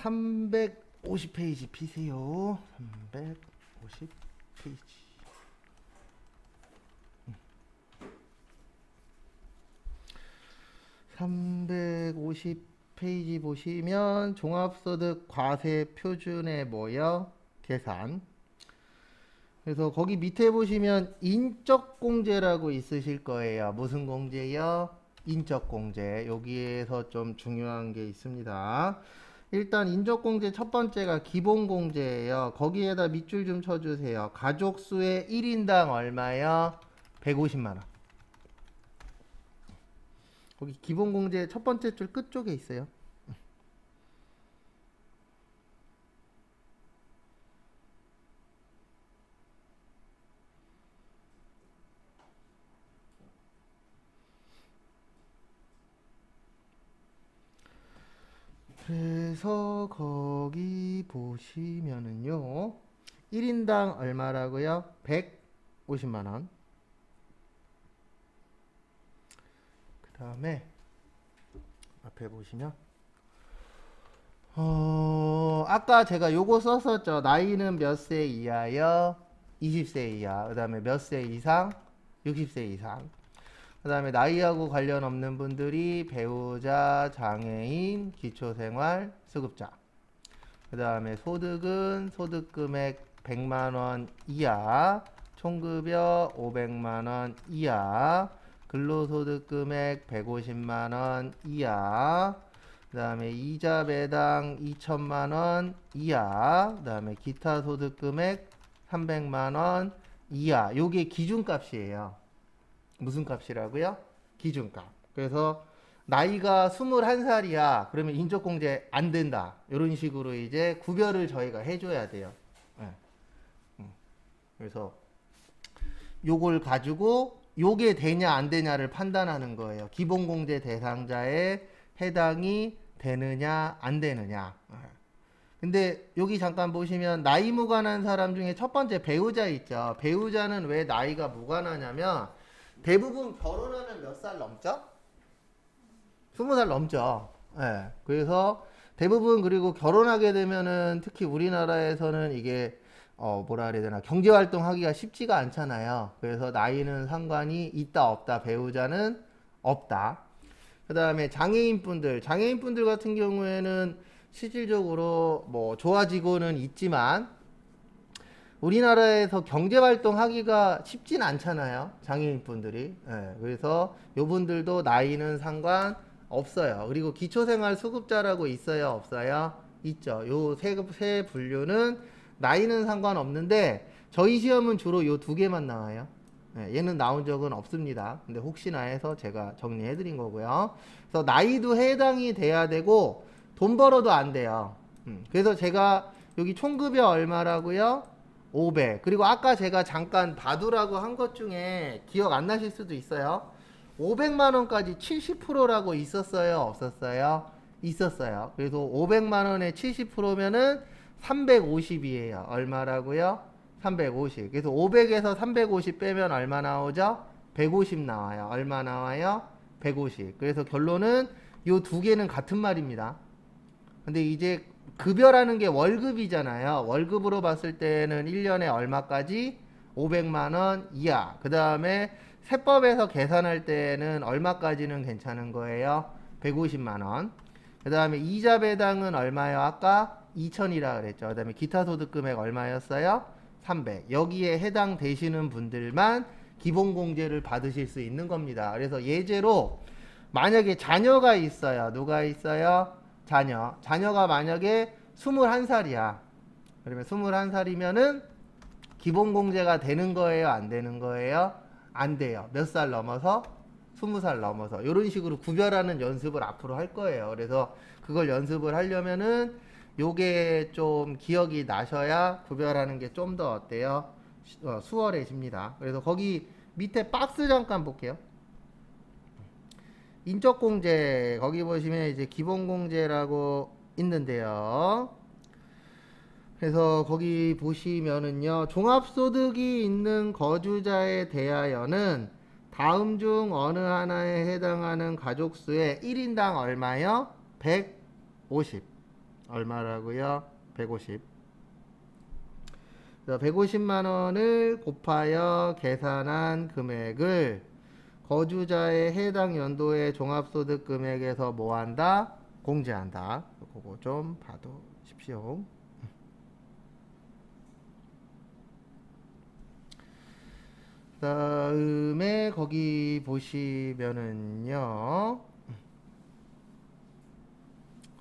350페이지 피세요. 350페이지. 350페이지 보시면 종합소득 과세 표준에 모여 계산. 그래서 거기 밑에 보시면 인적공제라고 있으실 거예요. 무슨 공제요? 인적공제. 여기에서 좀 중요한 게 있습니다. 일단 인적공제 첫 번째가 기본공제예요. 거기에다 밑줄 좀 쳐주세요. 가족수의 1인당 얼마요? 150만원. 거기 기본공제 첫 번째 줄 끝쪽에 있어요. 그래서 거기 보시면은요 1인당 얼마라고요? 150만원. 그 다음에 앞에 보시면 아까 제가 요거 썼었죠. 나이는 몇 세 이하요? 20세 이하. 그 다음에 몇 세 이상? 60세 이상. 그 다음에 나이하고 관련 없는 분들이 배우자, 장애인, 기초생활, 수급자. 그 다음에 소득은 소득금액 100만원 이하, 총급여 500만원 이하, 근로소득금액 150만원 이하, 그 다음에 이자 배당 2천만원 이하, 그 다음에 기타 소득금액 300만원 이하. 요게 기준값이에요. 무슨 값이라고요? 기준값. 그래서 나이가 21살이야. 그러면 인적공제 안 된다. 이런 식으로 이제 구별을 저희가 해줘야 돼요. 네. 그래서 요걸 가지고 요게 되냐 안 되냐를 판단하는 거예요. 기본공제 대상자에 해당이 되느냐 안 되느냐. 근데 여기 잠깐 보시면 나이 무관한 사람 중에 첫 번째 배우자 있죠. 배우자는 왜 나이가 무관하냐면 대부분 결혼하면 몇 살 넘죠? 20살 넘죠. 예. 그래서 대부분 그리고 결혼하게 되면은 특히 우리나라에서는 이게 뭐라 그래야 되나 경제활동 하기가 쉽지가 않잖아요. 그래서 나이는 상관이 있다 없다 배우자는 없다. 그 다음에 장애인분들 같은 경우에는 실질적으로 뭐 좋아지고는 있지만 우리나라에서 경제활동 하기가 쉽진 않잖아요. 장애인분들이. 예, 그래서 요분들도 나이는 상관없어요. 그리고 기초생활 수급자라고 있어요? 없어요? 있죠. 요 세 분류는 나이는 상관없는데 저희 시험은 주로 요 두 개만 나와요. 예, 얘는 나온 적은 없습니다. 근데 혹시나 해서 제가 정리해 드린 거고요. 그래서 나이도 해당이 돼야 되고 돈 벌어도 안 돼요. 그래서 제가 여기 총급여 얼마라고요? 500. 그리고 아까 제가 잠깐 봐두라고 한 것 중에 기억 안 나실 수도 있어요. 500만 원까지 70%라고 있었어요? 없었어요? 있었어요. 그래서 500만 원에 70%면은 350이에요. 얼마라고요? 350. 그래서 500에서 350 빼면 얼마 나오죠? 150 나와요. 얼마 나와요? 150. 그래서 결론은 요 두 개는 같은 말입니다. 근데 이제 급여라는 게 월급이잖아요. 월급으로 봤을 때는 1년에 얼마까지? 500만 원 이하. 그 다음에 세법에서 계산할 때는 얼마까지는 괜찮은 거예요? 150만 원. 그 다음에 이자 배당은 얼마요? 아까 2천이라 그랬죠. 그 다음에 기타 소득 금액 얼마였어요? 300. 여기에 해당되시는 분들만 기본공제를 받으실 수 있는 겁니다. 그래서 예제로 만약에 자녀가 있어요. 누가 있어요? 자녀가 만약에 21살이야. 그러면 21살이면은 기본공제가 되는 거예요? 안 되는 거예요? 안 돼요. 몇 살 넘어서? 20살 넘어서. 이런 식으로 구별하는 연습을 앞으로 할 거예요. 그래서 그걸 연습을 하려면은 요게 좀 기억이 나셔야 구별하는 게 좀 더 어때요? 수월해집니다. 그래서 거기 밑에 박스 잠깐 볼게요. 인적공제 거기 보시면 이제 기본공제라고 있는데요. 그래서 거기 보시면은요 종합소득이 있는 거주자에 대하여는 다음 중 어느 하나에 해당하는 가족수의 1인당 얼마요? 150. 얼마라고요? 150. 150만 원을 곱하여 계산한 금액을 거주자의 해당 연도의 종합소득 금액에서 뭐 한다? 공제한다. 그거 좀 봐두십시오. 다음에 거기 보시면은요.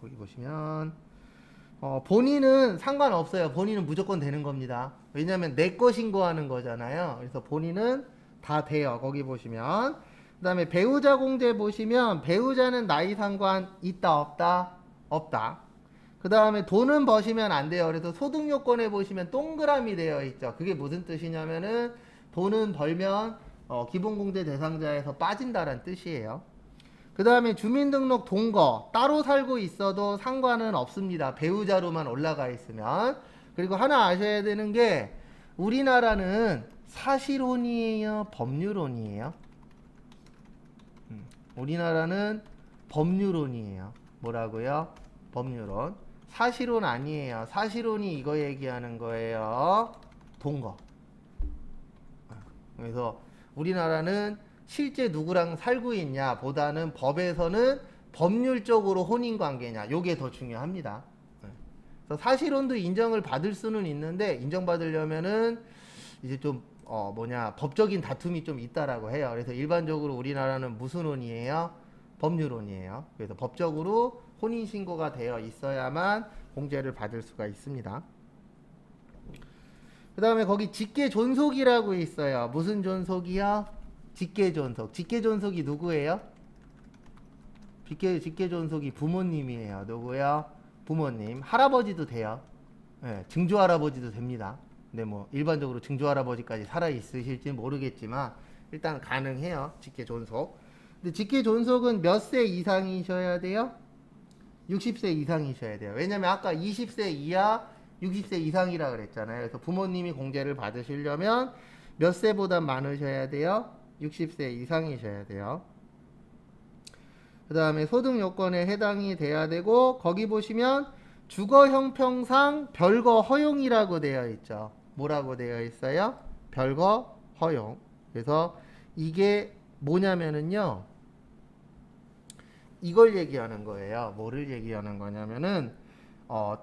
거기 보시면 본인은 상관없어요. 본인은 무조건 되는 겁니다. 왜냐하면 내 거 신고하는 거잖아요. 그래서 본인은 다 돼요. 거기 보시면. 그 다음에 배우자 공제 보시면 배우자는 나이 상관 있다 없다? 없다. 그 다음에 돈은 버시면 안 돼요. 그래서 소득 요건에 보시면 동그라미 되어 있죠. 그게 무슨 뜻이냐면은 돈은 벌면 기본공제 대상자에서 빠진다는 뜻이에요. 그 다음에 주민등록 동거 따로 살고 있어도 상관은 없습니다. 배우자로만 올라가 있으면. 그리고 하나 아셔야 되는 게 우리나라는 사실혼이에요, 법률혼이에요? 우리나라는 법률혼이에요. 뭐라고요? 법률혼. 사실혼 아니에요. 사실혼이 이거 얘기하는 거예요. 동거. 그래서 우리나라는 실제 누구랑 살고 있냐 보다는 법에서는 법률적으로 혼인관계냐 요게 더 중요합니다. 그래서 사실혼도 인정을 받을 수는 있는데 인정받으려면은 이제 좀 법적인 다툼이 좀 있다라고 해요. 그래서 일반적으로 우리나라는 무슨 혼이에요? 법률혼이에요. 그래서 법적으로 혼인신고가 되어 있어야만 공제를 받을 수가 있습니다. 그 다음에 거기 직계존속이라고 있어요. 무슨 존속이요? 직계존속. 직계존속이 누구예요? 직계존속이 부모님이에요. 누구요? 부모님. 할아버지도 돼요. 네, 증조할아버지도 됩니다. 근데 뭐 일반적으로 증조할아버지까지 살아있으실지 모르겠지만 일단 가능해요. 직계존속. 근데 직계존속은 몇 세 이상이셔야 돼요? 60세 이상이셔야 돼요. 왜냐면 아까 20세 이하 60세 이상이라 그랬잖아요. 그래서 부모님이 공제를 받으시려면 몇 세보다 많으셔야 돼요? 60세 이상이셔야 돼요. 그 다음에 소득 요건에 해당이 돼야 되고 거기 보시면 주거 형평상 별거 허용이라고 되어 있죠. 뭐라고 되어 있어요? 별거 허용. 그래서 이게 뭐냐면은요. 이걸 얘기하는 거예요. 뭐를 얘기하는 거냐면은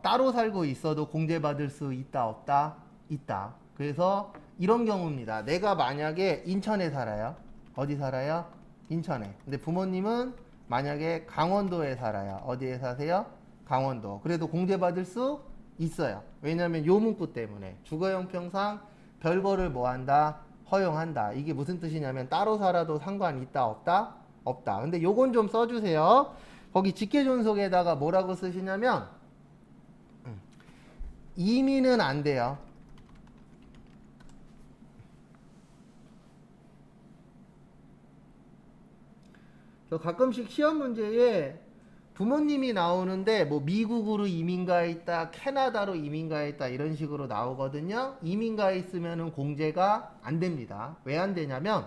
따로 살고 있어도 공제받을 수 있다 없다? 있다. 그래서 이런 경우입니다. 내가 만약에 인천에 살아요. 어디 살아요? 인천에. 근데 부모님은 만약에 강원도에 살아요. 어디에 사세요? 강원도. 그래도 공제받을 수 있어요. 왜냐하면 요 문구 때문에 주거 형평상 별거를 뭐한다? 허용한다. 이게 무슨 뜻이냐면 따로 살아도 상관 있다 없다? 없다. 근데 요건 좀 써주세요. 거기 직계존속에다가 뭐라고 쓰시냐면 이민은 안 돼요. 가끔씩 시험 문제에 부모님이 나오는데 뭐 미국으로 이민가 있다, 캐나다로 이민가 있다 이런 식으로 나오거든요. 이민가 있으면은 공제가 안 됩니다. 왜 안 되냐면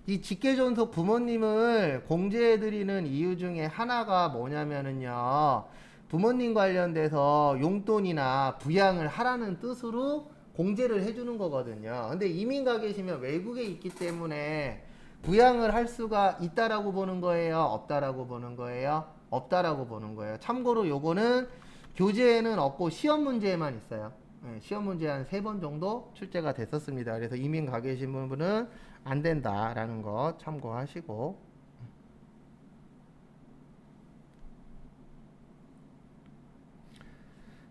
이 직계존속 부모님을 공제해드리는 이유 중에 하나가 뭐냐면은요. 부모님 관련돼서 용돈이나 부양을 하라는 뜻으로 공제를 해주는 거거든요. 근데 이민 가 계시면 외국에 있기 때문에 부양을 할 수가 있다라고 보는 거예요? 없다라고 보는 거예요? 없다라고 보는 거예요. 참고로 요거는 교재에는 없고 시험 문제에만 있어요. 네, 시험 문제 한 3번 정도 출제가 됐었습니다. 그래서 이민 가 계신 분은 안 된다라는 거 참고하시고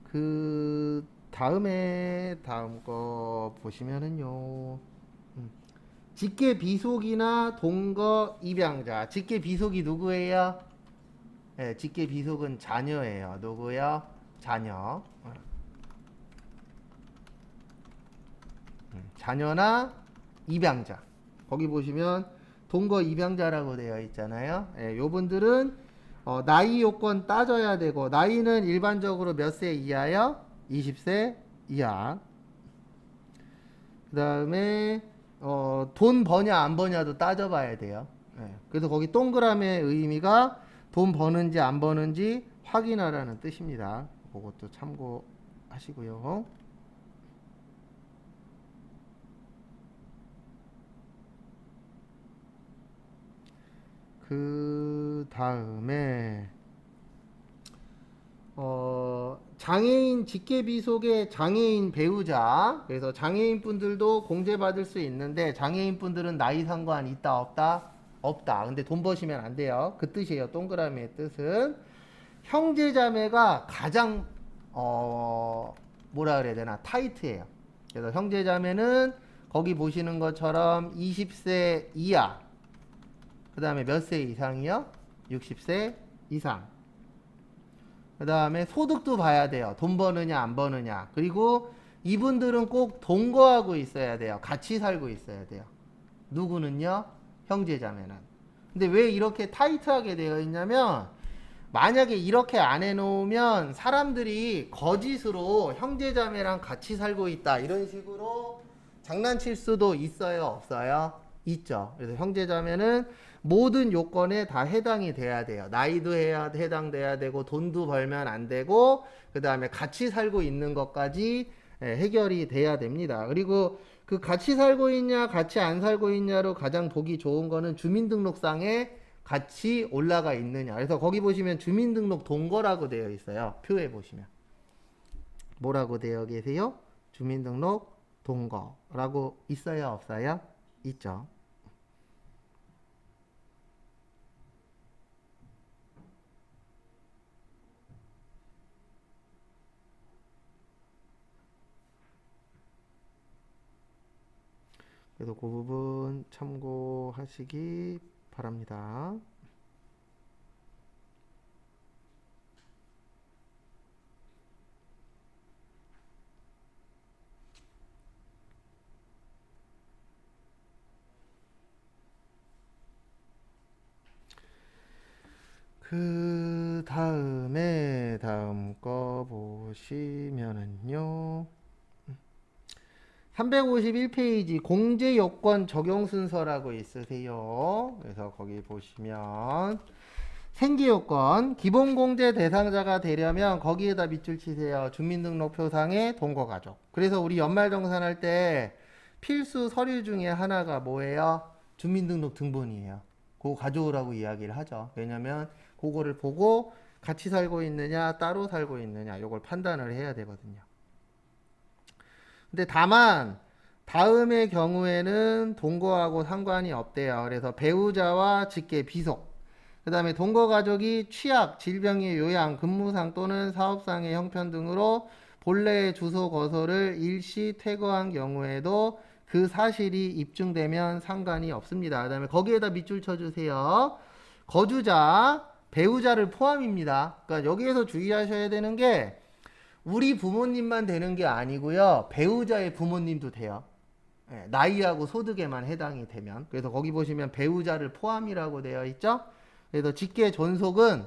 그 다음 거 보시면은요. 직계 비속이나 동거 입양자. 직계 비속이 누구예요? 네, 직계 비속은 자녀예요. 누구요? 자녀. 자녀나 입양자. 거기 보시면 동거 입양자라고 되어 있잖아요. 네, 요분들은 나이 요건 따져야 되고 나이는 일반적으로 몇 세 이하요? 20세 이하. 그 다음에 돈 버냐 안 버냐도 따져봐야 돼요. 네. 그래서 거기 동그라미의 의미가 돈 버는지 안 버는지 확인하라는 뜻입니다. 그것도 참고하시고요. 그 다음에 장애인 직계비속의 장애인 배우자. 그래서 장애인 분들도 공제받을 수 있는데 장애인 분들은 나이 상관 있다 없다? 없다. 근데 돈 버시면 안 돼요. 그 뜻이에요. 동그라미의 뜻은 형제자매가 가장 뭐라 그래야 되나 타이트해요. 그래서 형제자매는 거기 보시는 것처럼 20세 이하, 그 다음에 몇 세 이상이요? 60세 이상. 그 다음에 소득도 봐야 돼요. 돈 버느냐 안 버느냐. 그리고 이분들은 꼭 동거하고 있어야 돼요. 같이 살고 있어야 돼요. 누구는요? 형제자매는. 근데 왜 이렇게 타이트하게 되어 있냐면 만약에 이렇게 안 해놓으면 사람들이 거짓으로 형제자매랑 같이 살고 있다 이런 식으로 장난칠 수도 있어요 없어요? 있죠. 그래서 형제자매는 모든 요건에 다 해당이 돼야 돼요. 나이도 해당돼야 되고 돈도 벌면 안 되고 그 다음에 같이 살고 있는 것까지 해결이 돼야 됩니다. 그리고 그 같이 살고 있냐 같이 안 살고 있냐로 가장 보기 좋은 거는 주민등록상에 같이 올라가 있느냐. 그래서 거기 보시면 주민등록 동거라고 되어 있어요. 표에 보시면 뭐라고 되어 계세요? 주민등록 동거라고 있어요 없어요? 있죠. 그래서 그 부분 참고하시기 바랍니다. 그 다음에 다음 거 보시면은요. 351페이지 공제요건 적용 순서라고 있으세요. 그래서 거기 보시면 생계요건 기본공제 대상자가 되려면 거기에다 밑줄 치세요. 주민등록표상의 동거가족. 그래서 우리 연말정산할 때 필수 서류 중에 하나가 뭐예요? 주민등록 등본이에요. 그거 가져오라고 이야기를 하죠. 왜냐면 그거를 보고 같이 살고 있느냐 따로 살고 있느냐 이걸 판단을 해야 되거든요. 근데 다만 다음의 경우에는 동거하고 상관이 없대요. 그래서 배우자와 직계 비속, 그 다음에 동거가족이 취약, 질병의 요양, 근무상 또는 사업상의 형편 등으로 본래의 주소 거소를 일시 퇴거한 경우에도 그 사실이 입증되면 상관이 없습니다. 그 다음에 거기에다 밑줄 쳐주세요. 거주자, 배우자를 포함입니다. 그러니까 여기에서 주의하셔야 되는 게 우리 부모님만 되는 게 아니고요. 배우자의 부모님도 돼요. 예, 나이하고 소득에만 해당이 되면. 그래서 거기 보시면 배우자를 포함이라고 되어 있죠. 그래서 직계 존속은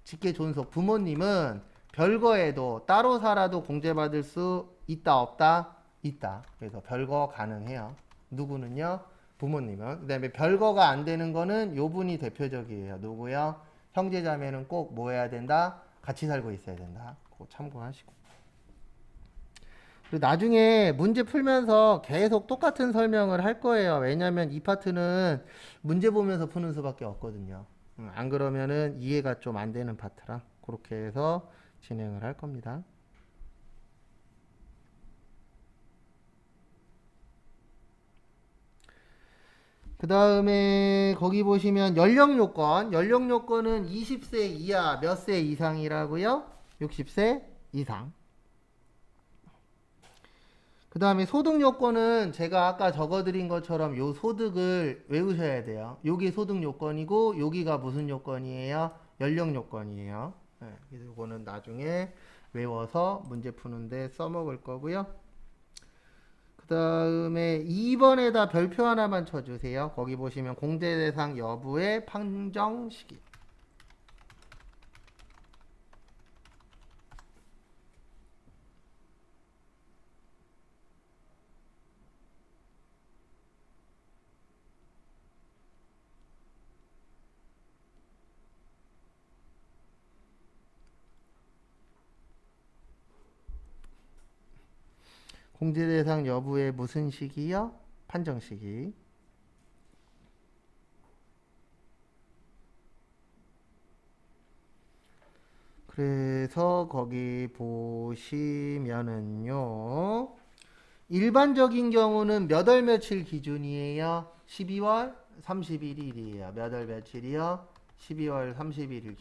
직계 존속 부모님은 별거에도 따로 살아도 공제받을 수 있다 없다? 있다. 그래서 별거 가능해요. 누구는요? 부모님은. 그다음에 별거가 안 되는 거는 요 분이 대표적이에요. 누구요? 형제자매는 꼭 뭐 해야 된다? 같이 살고 있어야 된다. 그거 참고하시고. 그리고 나중에 문제 풀면서 계속 똑같은 설명을 할 거예요. 왜냐면 이 파트는 문제 보면서 푸는 수밖에 없거든요. 안 그러면은 이해가 좀 안 되는 파트라 그렇게 해서 진행을 할 겁니다. 그 다음에 거기 보시면 연령 요건, 연령 요건은 20세 이하 몇 세 이상이라고요? 60세 이상. 그 다음에 소득 요건은 제가 아까 적어드린 것처럼 요 소득을 외우셔야 돼요. 요게 소득 요건이고 여기가 무슨 요건이에요? 연령 요건이에요. 네, 그래서 요거는 나중에 외워서 문제 푸는데 써먹을 거고요. 그 다음에 2번에다 별표 하나만 쳐주세요. 거기 보시면 공제 대상 여부의 판정 시기. 공제 대상 여부의 무슨 시기요? 판정 시기. 그래서 거기 보시면은요. 일반적인 경우는 몇 월 며칠 기준이에요? 12월 31일이에요. 몇 월 며칠이요? 12월 31일 기준.